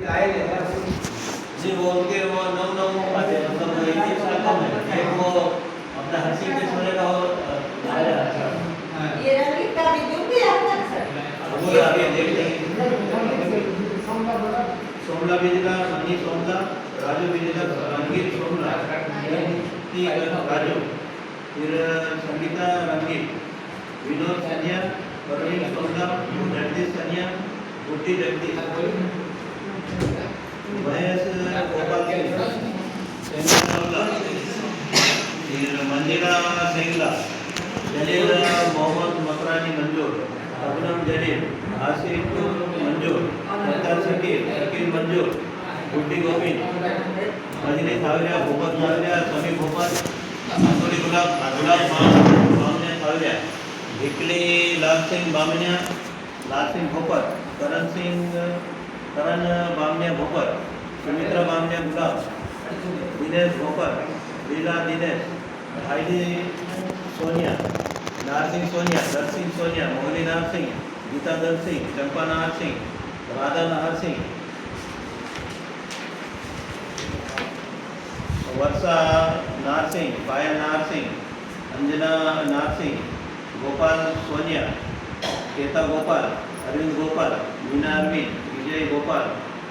जी वो उनके वो नौ नौ आते हैं, मतलब वो एक साल कम है। एक वो अपना हंसी के सोने का वो ये रंगीत का वीडियो भी आता है सर। वो आगे देखते हैं। सोमला बिजला मनी सोमला राजू बिजला रंगीत सोमला की राजू फिर संगीता रंगीत विनोद सनिया परवीन सोमला जगदीश सनिया बुद्धि जगदीश महेश गोपाल सोमला फिर मंजिला सेंगला जलील मोहम्मद मकरानी मंजूर अबनम जलील आसिफ मंजूर सत्तार शकील मंजूर गुड्डी गोविंद मजली थावलिया भूपत थावलिया समी भूपत आंदोली गुलाब बामने थावलिया भिकली लाल सिंह बामनिया लाल सिंह भूपत करण बामनिया भूपत सुमित्रा बामनिया गुलाब दिनेश भूपत लीला दिनेश हाइडी सोनिया नारसिंह सोनिया दरसिंह सोनिया मोहनी नार सिंह गीता दर सिंह चंपा नाहर सिंह राधा नाहर सिंह वर्षा नार सिंह पायल नाहर सिंह अंजना नाहर सिंह गोपाल सोनिया केता गोपाल अरविंद गोपाल मीना अरविंद विजय गोपाल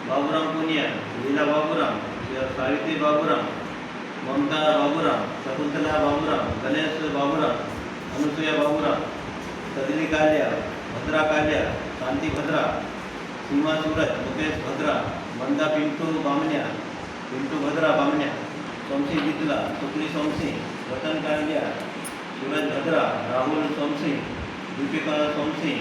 बाबूराम पुनिया लीला बाबूराम सावित्री बाबूराम ममता बाबूराम शकुंतला बाबूराम गणेश बाबूराम अनुसुया बाबूराम सदनी कालिया भद्रा कालिया शांति भद्रा सीमा सूरज मुकेश भद्रा मंदा पिंटू बामनिया पिंटू भद्रा बामनिया सोमसी बिदला सुकली सोमसी रतन कालिया सूरज भद्रा राहुल सोमसी दीपिका सोमसी